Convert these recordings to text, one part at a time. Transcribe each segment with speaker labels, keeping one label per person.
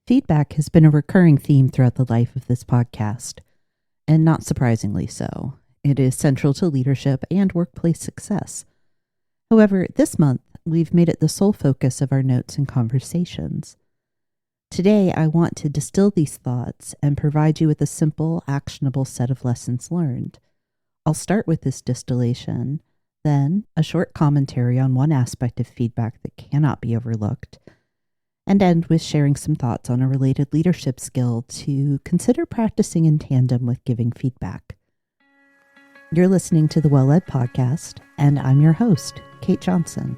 Speaker 1: Feedback has been a recurring theme throughout the life of this podcast, and not surprisingly so. It is central to leadership and workplace success. However, this month, we've made it the sole focus of our notes and conversations. Today, I want to distill these thoughts and provide you with a simple, actionable set of lessons learned. I'll start with this distillation, then a short commentary on one aspect of feedback that cannot be overlooked, and end with sharing some thoughts on a related leadership skill to consider practicing in tandem with giving feedback. You're listening to the Well Led Podcast, and I'm your host, Kate Johnson.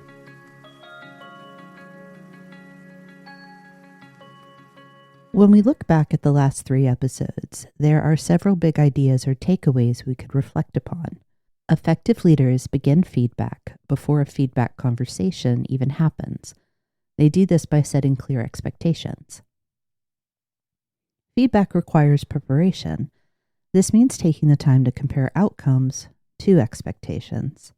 Speaker 1: When we look back at the last 3 episodes, there are several big ideas or takeaways we could reflect upon. Effective leaders begin feedback before a feedback conversation even happens. They do this by setting clear expectations. Feedback requires preparation. This means taking the time to compare outcomes to expectations.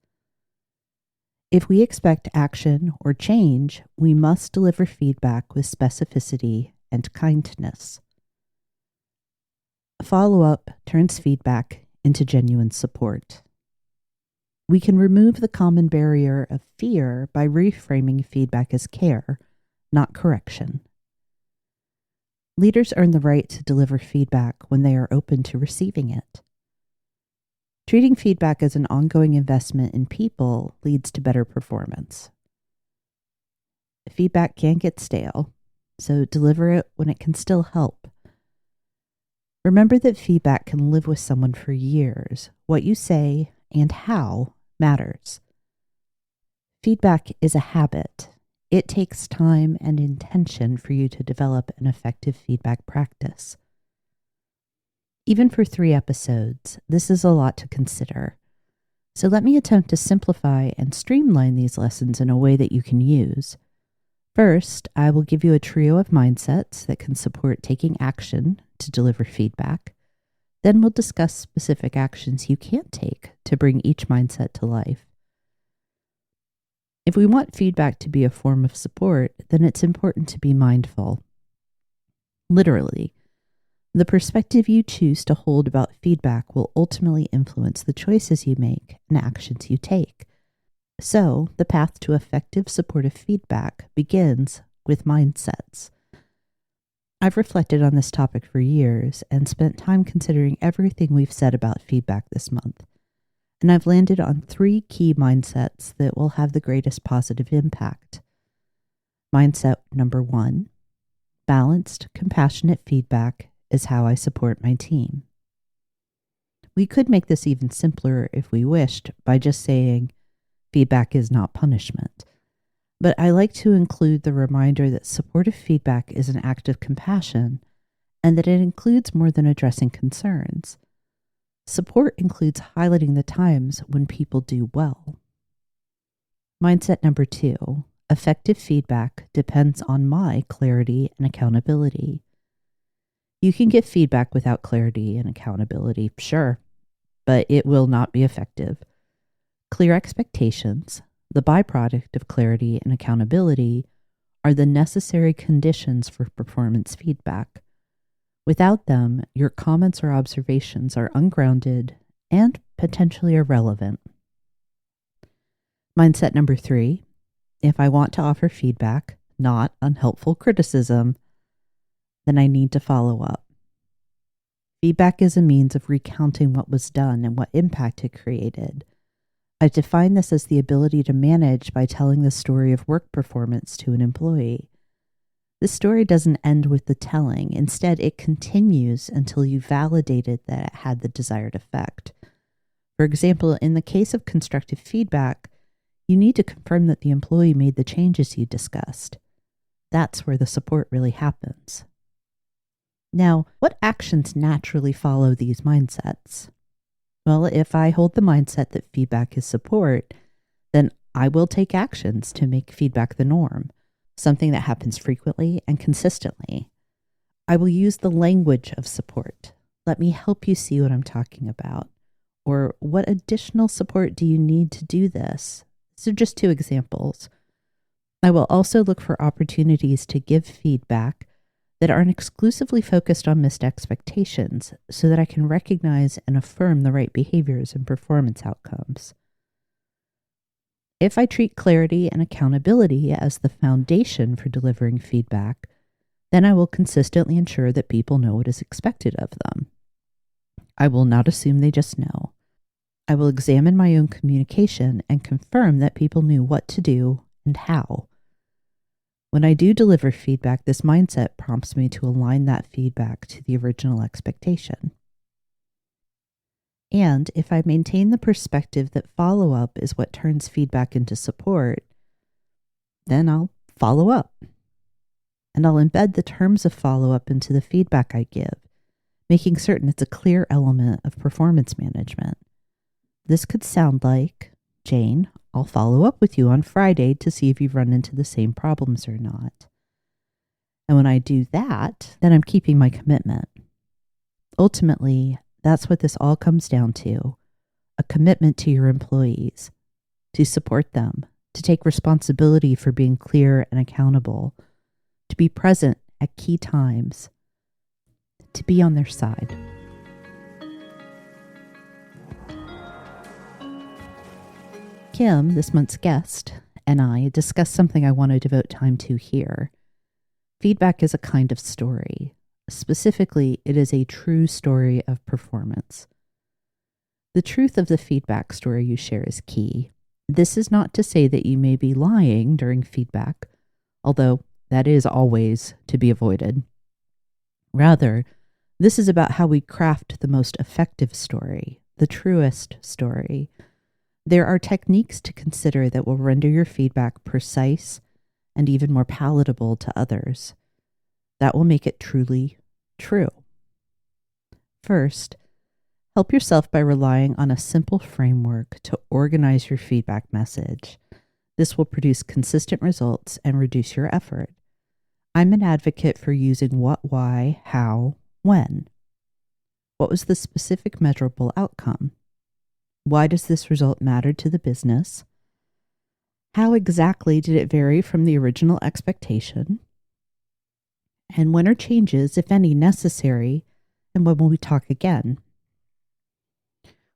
Speaker 1: If we expect action or change, we must deliver feedback with specificity and kindness. Follow-up turns feedback into genuine support. We can remove the common barrier of fear by reframing feedback as care, not correction. Leaders earn the right to deliver feedback when they are open to receiving it. Treating feedback as an ongoing investment in people leads to better performance. Feedback can get stale, so deliver it when it can still help. Remember that feedback can live with someone for years. What you say and how matters. Feedback is a habit. It takes time and intention for you to develop an effective feedback practice. Even for 3 episodes, this is a lot to consider. So let me attempt to simplify and streamline these lessons in a way that you can use. First, I will give you a trio of mindsets that can support taking action to deliver feedback. Then we'll discuss specific actions you can take to bring each mindset to life. If we want feedback to be a form of support, then it's important to be mindful. Literally, the perspective you choose to hold about feedback will ultimately influence the choices you make and actions you take. So, the path to effective supportive feedback begins with mindsets. I've reflected on this topic for years and spent time considering everything we've said about feedback this month. And I've landed on 3 key mindsets that will have the greatest positive impact. Mindset number 1, balanced, compassionate feedback is how I support my team. We could make this even simpler if we wished by just saying, feedback is not punishment. But I like to include the reminder that supportive feedback is an act of compassion and that it includes more than addressing concerns. Support includes highlighting the times when people do well. Mindset number 2, effective feedback depends on my clarity and accountability. You can give feedback without clarity and accountability, sure, but it will not be effective. Clear expectations, the byproduct of clarity and accountability, are the necessary conditions for performance feedback. Without them, your comments or observations are ungrounded and potentially irrelevant. Mindset number 3, if I want to offer feedback, not unhelpful criticism, then I need to follow up. Feedback is a means of recounting what was done and what impact it created. I define this as the ability to manage by telling the story of work performance to an employee. This story doesn't end with the telling. Instead, it continues until you validated that it had the desired effect. For example, in the case of constructive feedback, you need to confirm that the employee made the changes you discussed. That's where the support really happens. Now, what actions naturally follow these mindsets? Well, if I hold the mindset that feedback is support, then I will take actions to make feedback the norm, something that happens frequently and consistently. I will use the language of support. Let me help you see what I'm talking about. Or what additional support do you need to do this? So just 2 examples. I will also look for opportunities to give feedback that aren't exclusively focused on missed expectations so that I can recognize and affirm the right behaviors and performance outcomes. If I treat clarity and accountability as the foundation for delivering feedback, then I will consistently ensure that people know what is expected of them. I will not assume they just know. I will examine my own communication and confirm that people knew what to do and how. When I do deliver feedback, this mindset prompts me to align that feedback to the original expectation. And if I maintain the perspective that follow-up is what turns feedback into support, then I'll follow up. And I'll embed the terms of follow-up into the feedback I give, making certain it's a clear element of performance management. This could sound like, Jane, I'll follow up with you on Friday to see if you've run into the same problems or not. And when I do that, then I'm keeping my commitment. Ultimately, that's what this all comes down to, a commitment to your employees, to support them, to take responsibility for being clear and accountable, to be present at key times, to be on their side. Kim, this month's guest, and I discussed something I want to devote time to here. Feedback is a kind of story. Specifically, it is a true story of performance. The truth of the feedback story you share is key. This is not to say that you may be lying during feedback, although that is always to be avoided. Rather, this is about how we craft the most effective story, the truest story. There are techniques to consider that will render your feedback precise and even more palatable to others. That will make it truly true. First, help yourself by relying on a simple framework to organize your feedback message. This will produce consistent results and reduce your effort. I'm an advocate for using what, why, how, when. What was the specific measurable outcome? Why does this result matter to the business? How exactly did it vary from the original expectation? And when are changes, if any, necessary? And when will we talk again?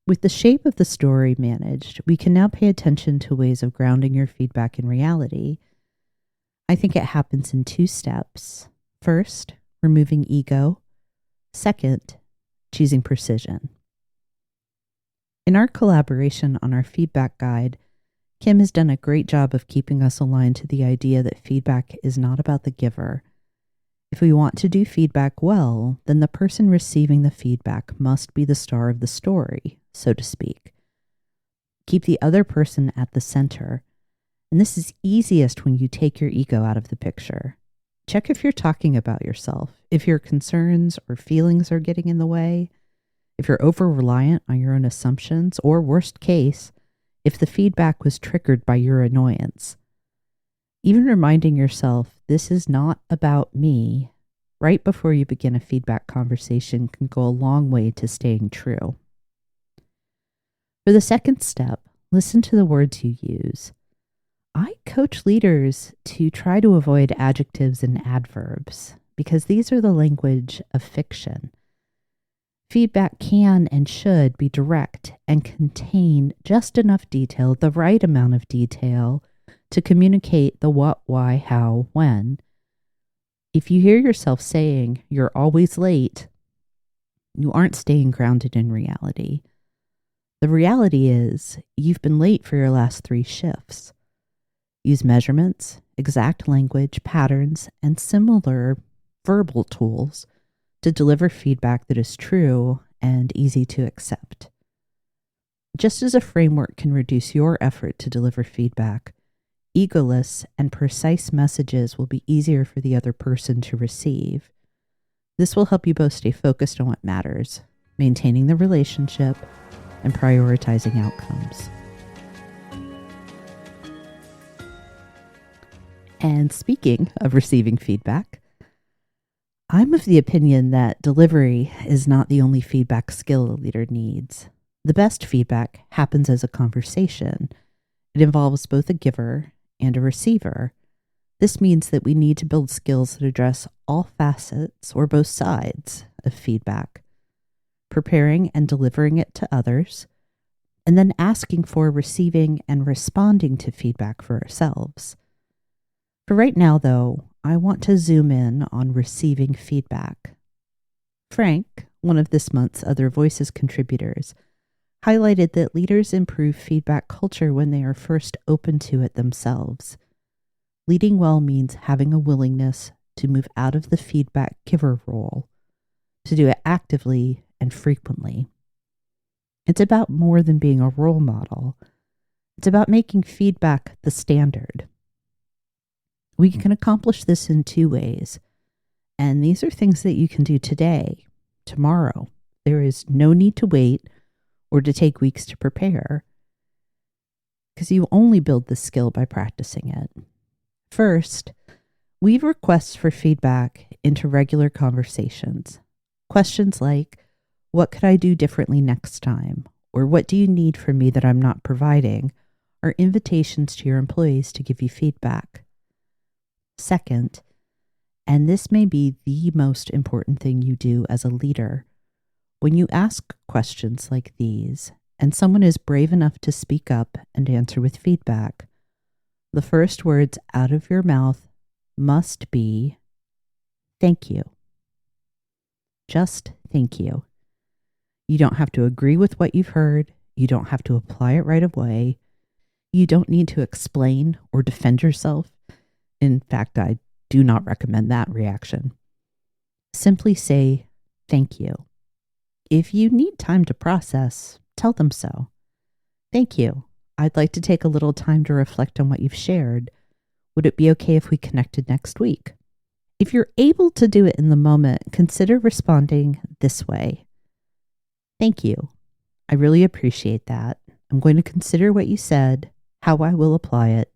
Speaker 1: With the shape of the story managed, we can now pay attention to ways of grounding your feedback in reality. I think it happens in 2 steps. First, removing ego. Second, choosing precision. In our collaboration on our feedback guide, Kim has done a great job of keeping us aligned to the idea that feedback is not about the giver. If we want to do feedback well, then the person receiving the feedback must be the star of the story, so to speak. Keep the other person at the center. And this is easiest when you take your ego out of the picture. Check if you're talking about yourself, if your concerns or feelings are getting in the way, if you're over-reliant on your own assumptions, or worst case, if the feedback was triggered by your annoyance. Even reminding yourself, this is not about me, right before you begin a feedback conversation can go a long way to staying true. For the second step, listen to the words you use. I coach leaders to try to avoid adjectives and adverbs because these are the language of fiction. Feedback can and should be direct and contain just enough detail, the right amount of detail, to communicate the what, why, how, when. If you hear yourself saying you're always late, you aren't staying grounded in reality. The reality is you've been late for your last 3 shifts. Use measurements, exact language, patterns, and similar verbal tools to deliver feedback that is true and easy to accept. Just as a framework can reduce your effort to deliver feedback, egoless and precise messages will be easier for the other person to receive. This will help you both stay focused on what matters, maintaining the relationship and prioritizing outcomes. And speaking of receiving feedback, I'm of the opinion that delivery is not the only feedback skill a leader needs. The best feedback happens as a conversation. It involves both a giver and a receiver. This means that we need to build skills that address all facets or both sides of feedback, preparing and delivering it to others, and then asking for, receiving, and responding to feedback for ourselves. For right now, though, I want to zoom in on receiving feedback. Frank, one of this month's Other Voices contributors, highlighted that leaders improve feedback culture when they are first open to it themselves. Leading well means having a willingness to move out of the feedback giver role, to do it actively and frequently. It's about more than being a role model. It's about making feedback the standard. We can accomplish this in 2 ways, and these are things that you can do today, tomorrow. There is no need to wait or to take weeks to prepare, because you only build this skill by practicing it. First, weave requests for feedback into regular conversations. Questions like, what could I do differently next time? Or what do you need from me that I'm not providing? Are invitations to your employees to give you feedback. Second, and this may be the most important thing you do as a leader, when you ask questions like these, and someone is brave enough to speak up and answer with feedback, the first words out of your mouth must be, thank you. Just thank you. You don't have to agree with what you've heard. You don't have to apply it right away. You don't need to explain or defend yourself. In fact, I do not recommend that reaction. Simply say, thank you. If you need time to process, tell them so. Thank you. I'd like to take a little time to reflect on what you've shared. Would it be okay if we connected next week? If you're able to do it in the moment, consider responding this way. Thank you. I really appreciate that. I'm going to consider what you said, how I will apply it,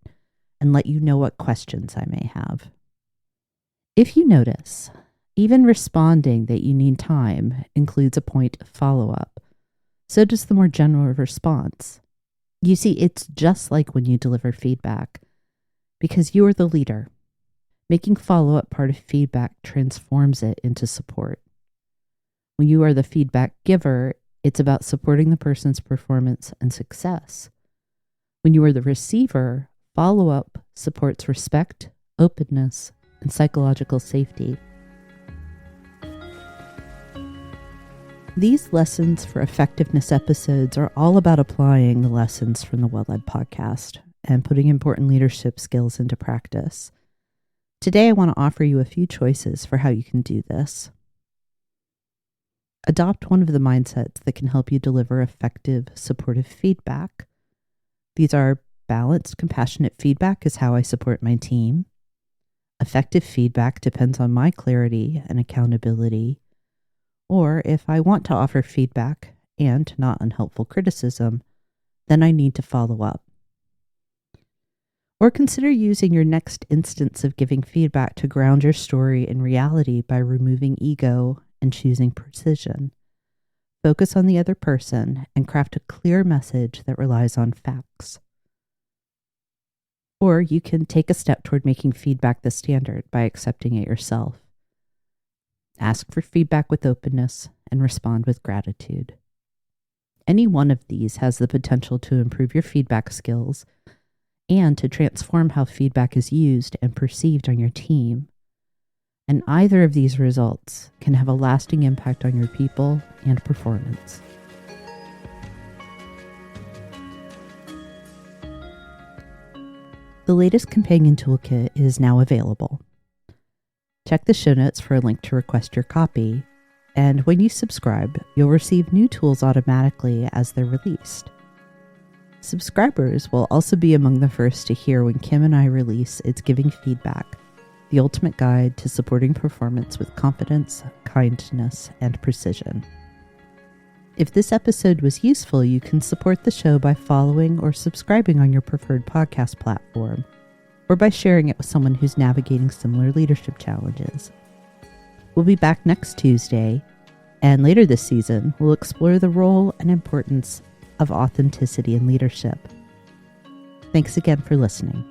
Speaker 1: and let you know what questions I may have. If you notice, even responding that you need time includes a point of follow-up. So does the more general response. You see, it's just like when you deliver feedback, because you are the leader. Making follow-up part of feedback transforms it into support. When you are the feedback giver, it's about supporting the person's performance and success. When you are the receiver, follow-up supports respect, openness, and psychological safety. These Lessons for Effectiveness episodes are all about applying the lessons from the Well-Led podcast and putting important leadership skills into practice. Today, I want to offer you a few choices for how you can do this. Adopt one of the mindsets that can help you deliver effective, supportive feedback. These are balanced, compassionate feedback is how I support my team. Effective feedback depends on my clarity and accountability. Or if I want to offer feedback and not unhelpful criticism, then I need to follow up. Or consider using your next instance of giving feedback to ground your story in reality by removing ego and choosing precision. Focus on the other person and craft a clear message that relies on facts. Or you can take a step toward making feedback the standard by accepting it yourself. Ask for feedback with openness and respond with gratitude. Any one of these has the potential to improve your feedback skills and to transform how feedback is used and perceived on your team. And either of these results can have a lasting impact on your people and performance. The latest companion toolkit is now available. Check the show notes for a link to request your copy, and when you subscribe, you'll receive new tools automatically as they're released. Subscribers will also be among the first to hear when Kim and I release It's Giving Feedback, the ultimate guide to supporting performance with confidence, kindness, and precision. If this episode was useful, you can support the show by following or subscribing on your preferred podcast platform, or by sharing it with someone who's navigating similar leadership challenges. We'll be back next Tuesday, and later this season, we'll explore the role and importance of authenticity in leadership. Thanks again for listening.